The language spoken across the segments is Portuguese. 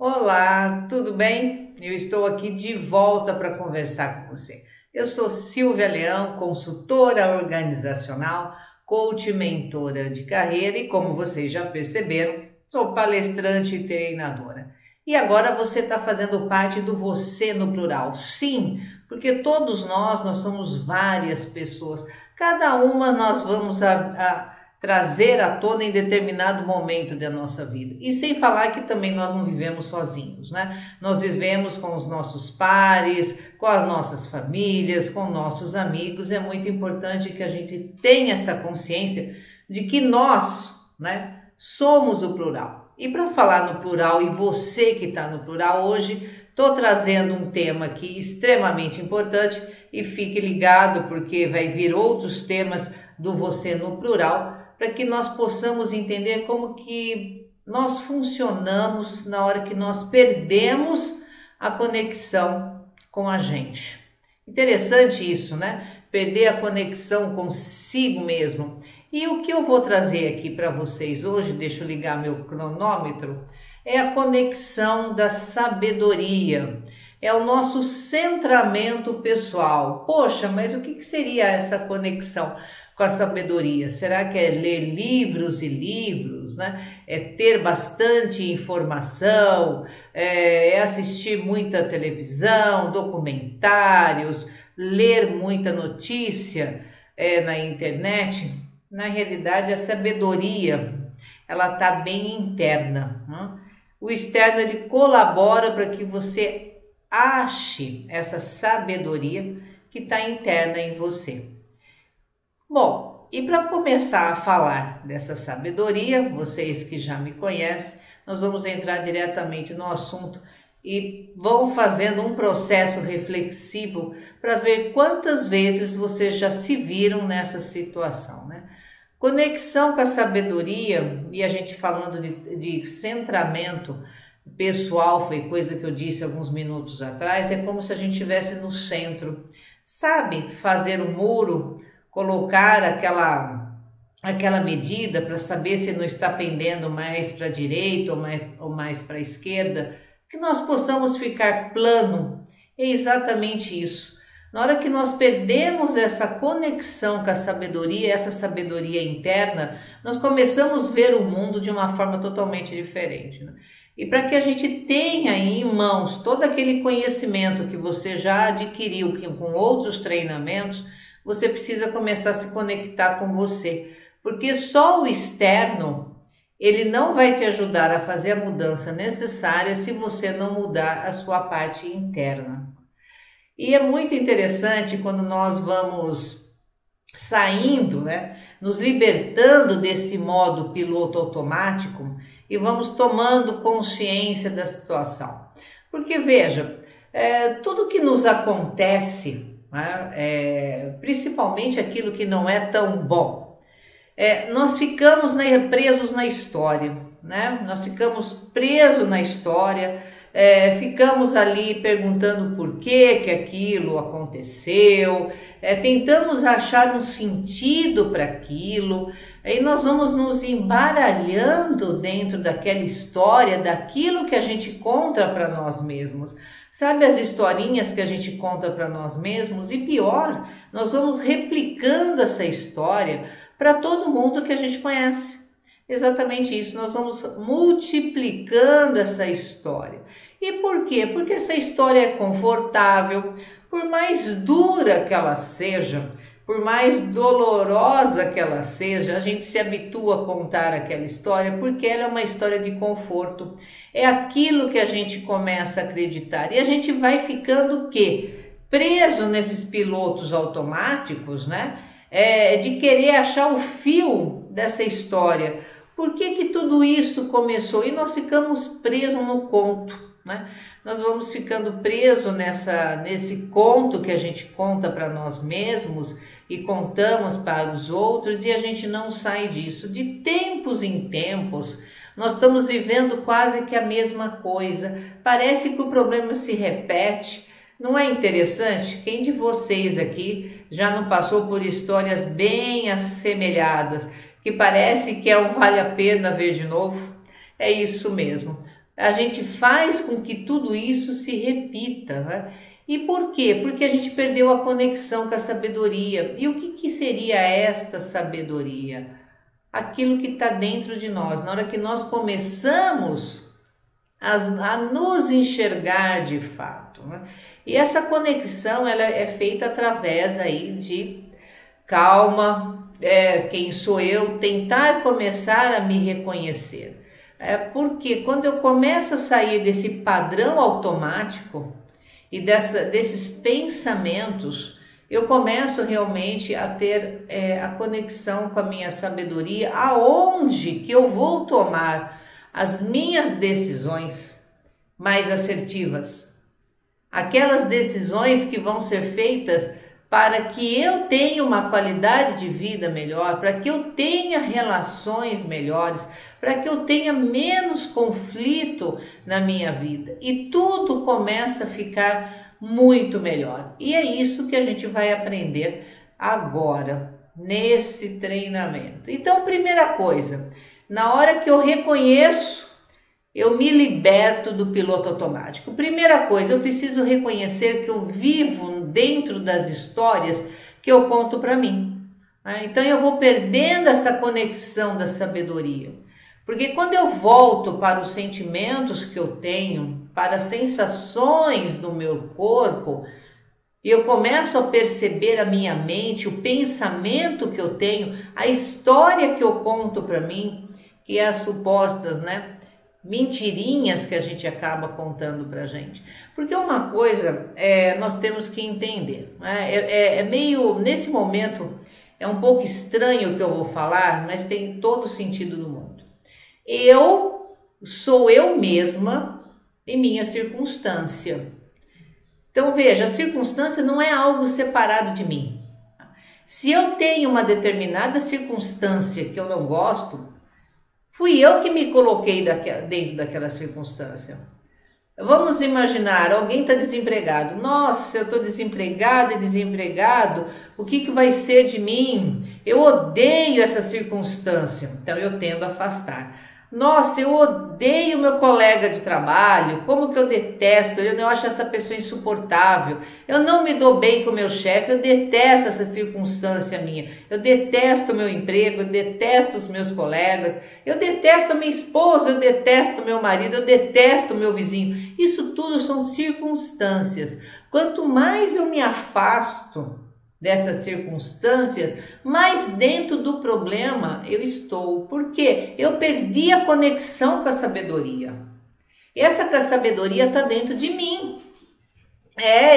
Olá, tudo bem? Eu estou aqui de volta para conversar com você. Eu sou Silvia Leão, consultora organizacional, coach e mentora de carreira e, como vocês já perceberam, sou palestrante e treinadora. E agora você está fazendo parte do Você no Plural. Sim, porque todos nós somos várias pessoas. Cada uma nós vamos trazer à tona em determinado momento da nossa vida. E sem falar que também nós não vivemos sozinhos, né? Nós vivemos com os nossos pares, com as nossas famílias, com nossos amigos. É muito importante que a gente tenha essa consciência de que nós, né, somos o plural. E para falar no plural, e você que está no plural hoje, estou trazendo um tema aqui extremamente importante e fique ligado porque vai vir outros temas do Você no Plural, para que nós possamos entender como que nós funcionamos na hora que nós perdemos a conexão com a gente. Interessante isso, né? Perder a conexão consigo mesmo. E o que eu vou trazer aqui para vocês hoje, deixa eu ligar meu cronômetro, é a conexão da sabedoria. É o nosso centramento pessoal. Poxa, mas o que seria essa conexão com a sabedoria? Será que é ler livros e livros, né? É ter bastante informação, é assistir muita televisão, documentários, ler muita notícia na internet? Na realidade, a sabedoria, ela está bem interna, né? O externo, ele colabora para que você ache essa sabedoria que está interna em você. Bom, e para começar a falar dessa sabedoria, vocês que já me conhecem, nós vamos entrar diretamente no assunto e vão fazendo um processo reflexivo para ver quantas vezes vocês já se viram nessa situação, né? Conexão com a sabedoria, e a gente falando de centramento pessoal, foi coisa que eu disse alguns minutos atrás, é como se a gente estivesse no centro. Sabe, fazer um muro, colocar aquela medida para saber se não está pendendo mais para a direita ou mais para a esquerda, que nós possamos ficar plano. É exatamente isso. Na hora que nós perdemos essa conexão com a sabedoria, essa sabedoria interna, nós começamos a ver o mundo de uma forma totalmente diferente, né? E para que a gente tenha aí em mãos todo aquele conhecimento que você já adquiriu com outros treinamentos, você precisa começar a se conectar com você, porque só o externo, ele não vai te ajudar a fazer a mudança necessária se você não mudar a sua parte interna. E é muito interessante quando nós vamos saindo, né, nos libertando desse modo piloto automático e vamos tomando consciência da situação. Porque veja, tudo que nos acontece, né, principalmente aquilo que não é tão bom, nós ficamos presos na história, né? Nós ficamos presos na história, ficamos ali perguntando por que aquilo aconteceu, tentamos achar um sentido para aquilo, aí nós vamos nos embaralhando dentro daquela história, daquilo que a gente conta para nós mesmos. Sabe as historinhas que a gente conta para nós mesmos? E pior, nós vamos replicando essa história para todo mundo que a gente conhece. Exatamente isso, nós vamos multiplicando essa história. E por quê? Porque essa história é confortável, por mais dura que ela seja, por mais dolorosa que ela seja, a gente se habitua a contar aquela história porque ela é uma história de conforto. É aquilo que a gente começa a acreditar e a gente vai ficando o quê? Preso nesses pilotos automáticos, né? De querer achar o fio dessa história. Por que tudo isso começou? E nós ficamos presos no conto, né? Nós vamos ficando presos nesse conto que a gente conta para nós mesmos e contamos para os outros e a gente não sai disso. De tempos em tempos, nós estamos vivendo quase que a mesma coisa. Parece que o problema se repete. Não é interessante? Quem de vocês aqui já não passou por histórias bem assemelhadas, que parece que é um vale a pena ver de novo? É isso mesmo. a gente faz com que tudo isso se repita, né? E por quê? Porque a gente perdeu a conexão com a sabedoria. E o que seria esta sabedoria? Aquilo que está dentro de nós. Na hora que nós começamos a nos enxergar de fato, né? E essa conexão ela é feita através aí de calma, quem sou eu, tentar começar a me reconhecer. Porque quando eu começo a sair desse padrão automático e desses pensamentos, eu começo realmente a ter a conexão com a minha sabedoria, aonde que eu vou tomar as minhas decisões mais assertivas, aquelas decisões que vão ser feitas para que eu tenha uma qualidade de vida melhor, para que eu tenha relações melhores, para que eu tenha menos conflito na minha vida. E tudo começa a ficar muito melhor. E é isso que a gente vai aprender agora, nesse treinamento. Então, primeira coisa, na hora que eu reconheço, eu me liberto do piloto automático. Primeira coisa, eu preciso reconhecer que eu vivo dentro das histórias que eu conto para mim. Então eu vou perdendo essa conexão da sabedoria. Porque quando eu volto para os sentimentos que eu tenho, para as sensações do meu corpo, e eu começo a perceber a minha mente, o pensamento que eu tenho, a história que eu conto para mim, que é as supostas, mentirinhas que a gente acaba contando pra gente. Porque uma coisa nós temos que entender, meio, nesse momento, é um pouco estranho o que eu vou falar, mas tem todo o sentido do mundo. Eu sou eu mesma em minha circunstância. Então veja, a circunstância não é algo separado de mim. Se eu tenho uma determinada circunstância que eu não gosto, fui eu que me coloquei dentro daquela circunstância. Vamos imaginar, alguém está desempregado. Nossa, eu estou desempregada e desempregado, o que vai ser de mim? Eu odeio essa circunstância, então eu tendo a afastar. Nossa, eu odeio meu colega de trabalho, como que eu detesto, eu acho essa pessoa insuportável, eu não me dou bem com meu chefe, eu detesto essa circunstância minha, eu detesto o meu emprego, eu detesto os meus colegas, eu detesto a minha esposa, eu detesto o meu marido, eu detesto o meu vizinho. Isso tudo são circunstâncias. Quanto mais eu me afasto dessas circunstâncias, mais dentro do problema eu estou. Porque eu perdi a conexão com a sabedoria. E essa sabedoria está dentro de mim.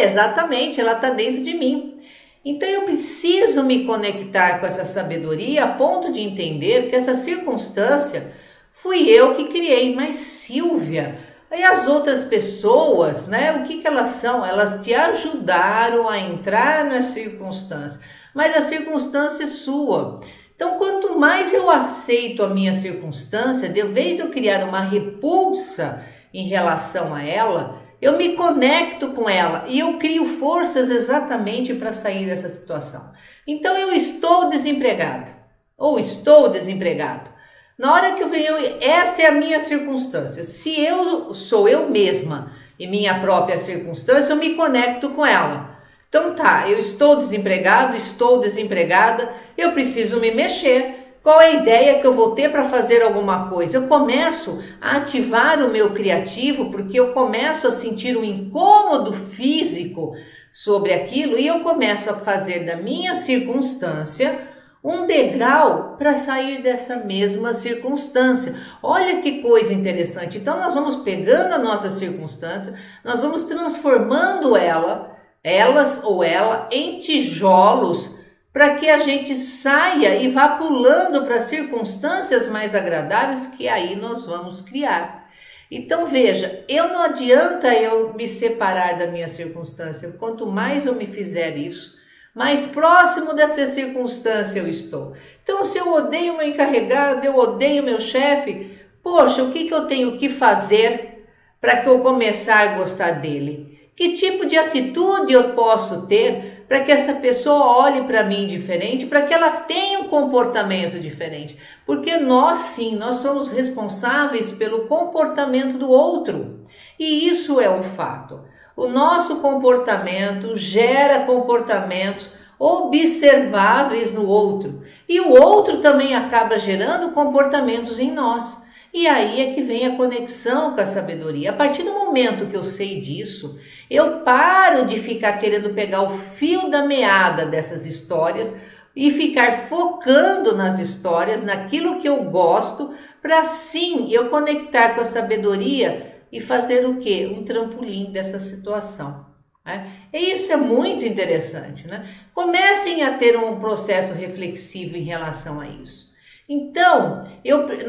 Exatamente, ela está dentro de mim. Então eu preciso me conectar com essa sabedoria a ponto de entender que essa circunstância fui eu que criei. Mas Silvia, e as outras pessoas, o que elas são? Elas te ajudaram a entrar na circunstância, mas a circunstância é sua. Então, quanto mais eu aceito a minha circunstância, de vez eu criar uma repulsa em relação a ela, eu me conecto com ela e eu crio forças exatamente para sair dessa situação. Então, eu estou desempregada ou estou desempregado. Na hora que eu venho, esta é a minha circunstância. Se eu sou eu mesma e minha própria circunstância, eu me conecto com ela. Então tá, eu estou desempregado, estou desempregada, eu preciso me mexer. Qual é a ideia que eu vou ter para fazer alguma coisa? Eu começo a ativar o meu criativo, porque eu começo a sentir um incômodo físico sobre aquilo e eu começo a fazer da minha circunstância um degrau para sair dessa mesma circunstância. Olha que coisa interessante. Então nós vamos pegando a nossa circunstância, nós vamos transformando elas ou ela em tijolos para que a gente saia e vá pulando para circunstâncias mais agradáveis que aí nós vamos criar. Então veja, não adianta eu me separar da minha circunstância. Quanto mais eu me fizer isso, mais próximo dessa circunstância eu estou. Então, se eu odeio meu encarregado, eu odeio meu chefe, poxa, o que eu tenho que fazer para que eu começar a gostar dele? Que tipo de atitude eu posso ter para que essa pessoa olhe para mim diferente, para que ela tenha um comportamento diferente. Porque nós sim, nós somos responsáveis pelo comportamento do outro. E isso é um fato. O nosso comportamento gera comportamentos observáveis no outro. E o outro também acaba gerando comportamentos em nós. E aí é que vem a conexão com a sabedoria. A partir do momento que eu sei disso, eu paro de ficar querendo pegar o fio da meada dessas histórias e ficar focando nas histórias, naquilo que eu gosto, para sim eu conectar com a sabedoria e fazer o quê? Um trampolim dessa situação. Né? E isso é muito interessante. Né? Comecem a ter um processo reflexivo em relação a isso. Então,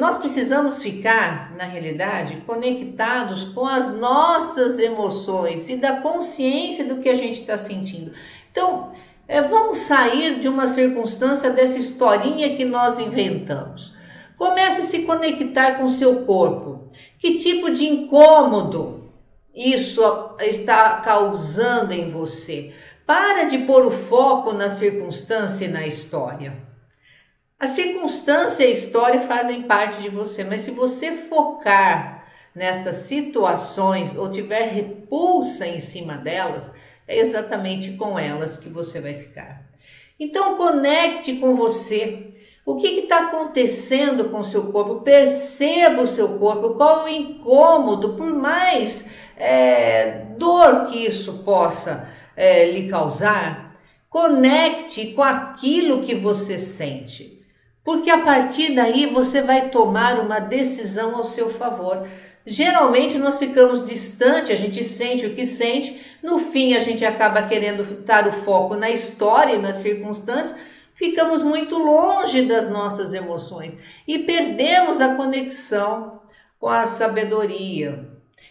nós precisamos ficar, na realidade, conectados com as nossas emoções e da consciência do que a gente está sentindo. Então, vamos sair de uma circunstância dessa historinha que nós inventamos. Comece a se conectar com o seu corpo. Que tipo de incômodo isso está causando em você? Para de pôr o foco na circunstância e na história. A circunstância e a história fazem parte de você, mas se você focar nessas situações ou tiver repulsa em cima delas, é exatamente com elas que você vai ficar. Então conecte com você. O que está acontecendo com o seu corpo? Perceba o seu corpo, qual o incômodo, por mais dor que isso possa lhe causar, conecte com aquilo que você sente. Porque a partir daí você vai tomar uma decisão ao seu favor. Geralmente nós ficamos distantes, a gente sente o que sente, no fim a gente acaba querendo dar o foco na história e nas circunstâncias, ficamos muito longe das nossas emoções e perdemos a conexão com a sabedoria.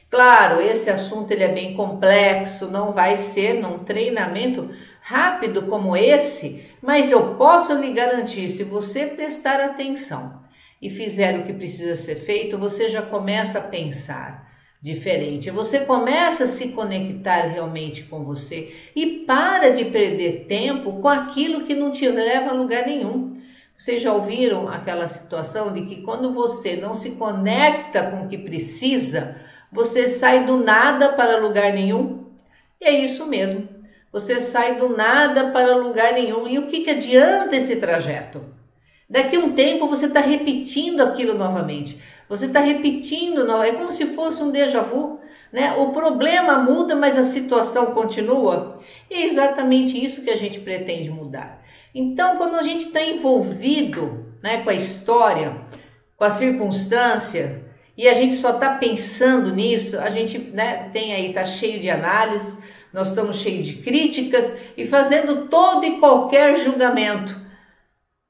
Claro, esse assunto ele é bem complexo, não vai ser num treinamento rápido como esse, mas eu posso lhe garantir, se você prestar atenção e fizer o que precisa ser feito, você já começa a pensar diferente, você começa a se conectar realmente com você e para de perder tempo com aquilo que não te leva a lugar nenhum. Vocês já ouviram aquela situação de que quando você não se conecta com o que precisa, você sai do nada para lugar nenhum? E é isso mesmo. Você sai do nada para lugar nenhum. E o que adianta esse trajeto? Daqui a um tempo você está repetindo aquilo novamente. Você está repetindo, é como se fosse um déjà vu. Né? O problema muda, mas a situação continua. E é exatamente isso que a gente pretende mudar. Então, quando a gente está envolvido, né, com a história, com a circunstância, e a gente só está pensando nisso, a gente, né, está cheio de análise, nós estamos cheios de críticas e fazendo todo e qualquer julgamento.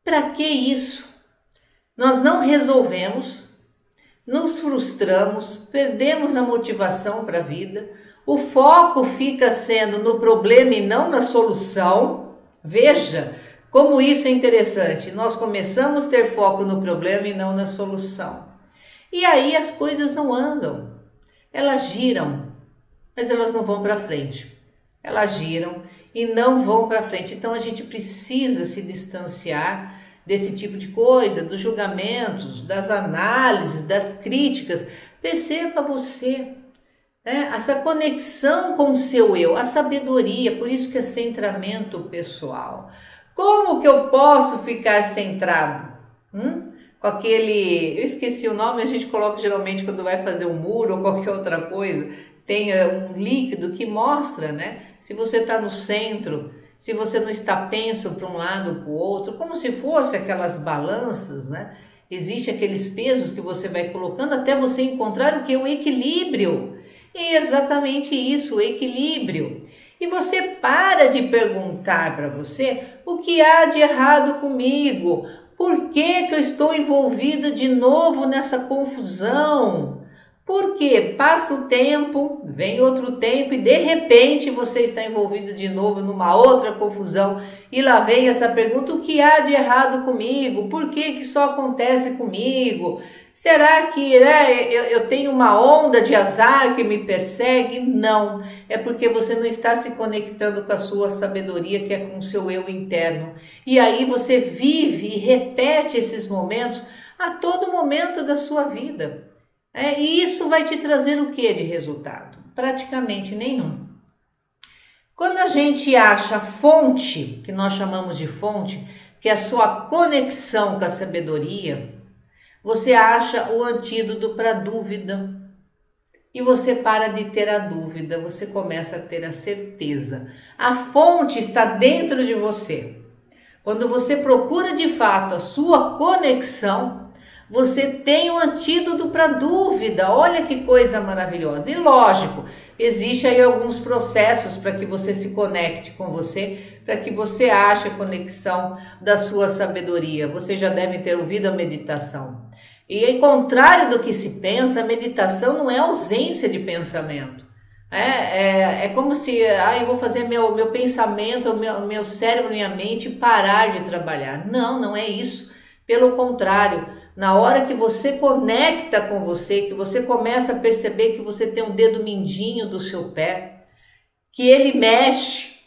Para que isso? Nós não resolvemos, nos frustramos, perdemos a motivação para a vida, o foco fica sendo no problema e não na solução. Veja como isso é interessante. Nós começamos a ter foco no problema e não na solução. E aí as coisas não andam, elas giram, mas elas não vão para frente. Elas giram e não vão para frente. Então a gente precisa se distanciar desse tipo de coisa, dos julgamentos, das análises, das críticas. Perceba você, né? Essa conexão com o seu eu, a sabedoria, por isso que é centramento pessoal. Como que eu posso ficar centrado? Com aquele, eu esqueci o nome, a gente coloca geralmente quando vai fazer um muro ou qualquer outra coisa, tem um líquido que mostra, né? Se você está no centro, se você não está penso para um lado ou para o outro, como se fosse aquelas balanças, né? Existem aqueles pesos que você vai colocando até você encontrar o que? O equilíbrio. E é exatamente isso, o equilíbrio. E você para de perguntar para você o que há de errado comigo. Por que eu estou envolvida de novo nessa confusão? Porque passa o tempo, vem outro tempo e de repente você está envolvido de novo numa outra confusão. E lá vem essa pergunta, o que há de errado comigo? Por que só acontece comigo? Será que, né, eu tenho uma onda de azar que me persegue? Não, é porque você não está se conectando com a sua sabedoria, que é com o seu eu interno. E aí você vive e repete esses momentos a todo momento da sua vida. E isso vai te trazer o que de resultado? Praticamente nenhum. Quando a gente acha a fonte, que nós chamamos de fonte, que é a sua conexão com a sabedoria, você acha o antídoto para a dúvida. E você para de ter a dúvida, você começa a ter a certeza. A fonte está dentro de você. Quando você procura de fato a sua conexão, você tem o antídoto para a dúvida. Olha que coisa maravilhosa. E lógico, existem aí alguns processos para que você se conecte com você, para que você ache a conexão da sua sabedoria. Você já deve ter ouvido a meditação. E ao contrário do que se pensa, a meditação não é ausência de pensamento. É como se eu vou fazer meu pensamento, meu cérebro, minha mente parar de trabalhar. Não, não é isso. Pelo contrário, na hora que você conecta com você, que você começa a perceber que você tem um dedo mindinho do seu pé, que ele mexe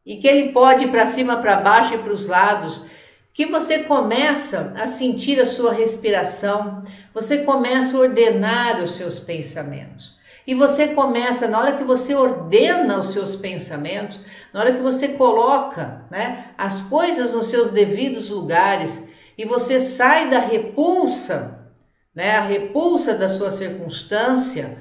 e que ele pode ir para cima, para baixo e para os lados, que você começa a sentir a sua respiração, você começa a ordenar os seus pensamentos. E você começa, na hora que você ordena os seus pensamentos, na hora que você coloca, né, as coisas nos seus devidos lugares, e você sai da repulsa, né, a repulsa da sua circunstância,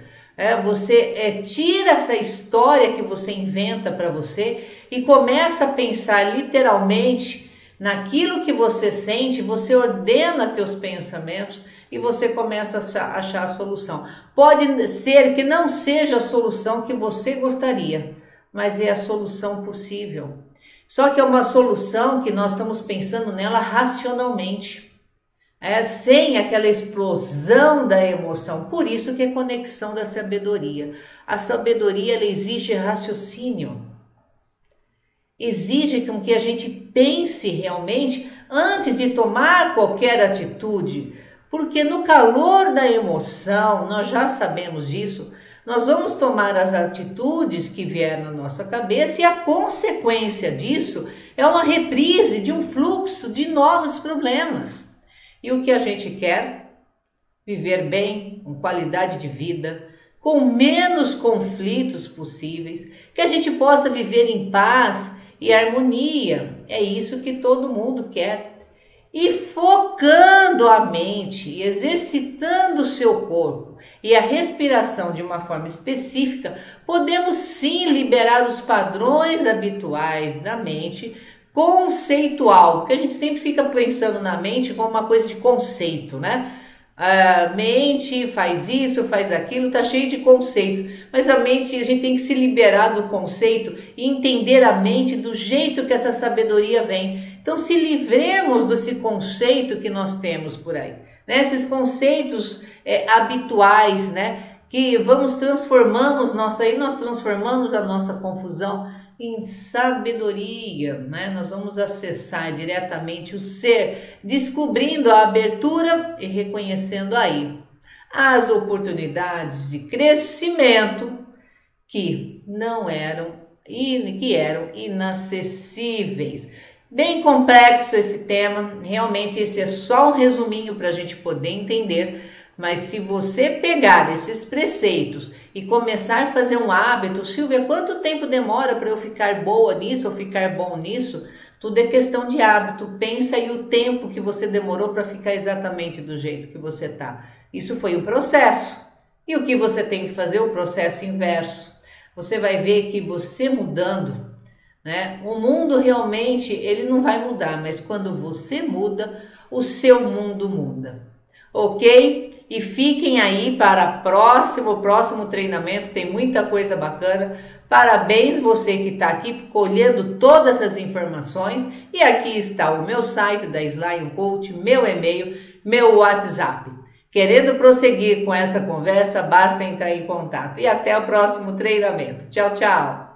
você tira essa história que você inventa para você e começa a pensar literalmente naquilo que você sente, você ordena teus pensamentos e você começa a achar a solução. Pode ser que não seja a solução que você gostaria, mas é a solução possível. Só que é uma solução que nós estamos pensando nela racionalmente, sem aquela explosão da emoção. Por isso que é conexão da sabedoria. A sabedoria, ela exige raciocínio. Exige com que a gente pense realmente antes de tomar qualquer atitude, porque no calor da emoção, nós já sabemos disso, nós vamos tomar as atitudes que vier na nossa cabeça e a consequência disso é uma reprise de um fluxo de novos problemas. E o que a gente quer? Viver bem, com qualidade de vida, com menos conflitos possíveis, que a gente possa viver em paz e harmonia. É isso que todo mundo quer. E focando a mente e exercitando o seu corpo e a respiração de uma forma específica, podemos sim liberar os padrões habituais da mente conceitual, porque a gente sempre fica pensando na mente como uma coisa de conceito, né? A mente faz isso, faz aquilo, tá cheio de conceito, mas a mente, a gente tem que se liberar do conceito e entender a mente do jeito que essa sabedoria vem. Então se livremos desse conceito que nós temos por aí, né? Esses conceitos habituais, né? Que nós transformamos a nossa confusão em sabedoria, né? Nós vamos acessar diretamente o ser, descobrindo a abertura e reconhecendo aí as oportunidades de crescimento que eram inacessíveis. Bem complexo esse tema, realmente esse é só um resuminho para a gente poder entender. Mas se você pegar esses preceitos e começar a fazer um hábito, Silvia, quanto tempo demora para eu ficar boa nisso ou ficar bom nisso? Tudo é questão de hábito. Pensa aí o tempo que você demorou para ficar exatamente do jeito que você está. Isso foi um processo. E o que você tem que fazer? O processo inverso. Você vai ver que você mudando, né? O mundo realmente ele não vai mudar, mas quando você muda, o seu mundo muda. Ok? E fiquem aí para o próximo treinamento, tem muita coisa bacana. Parabéns você que está aqui colhendo todas as informações. E aqui está o meu site da Sly Coach, meu e-mail, meu WhatsApp. Querendo prosseguir com essa conversa, basta entrar em contato. E até o próximo treinamento. Tchau, tchau!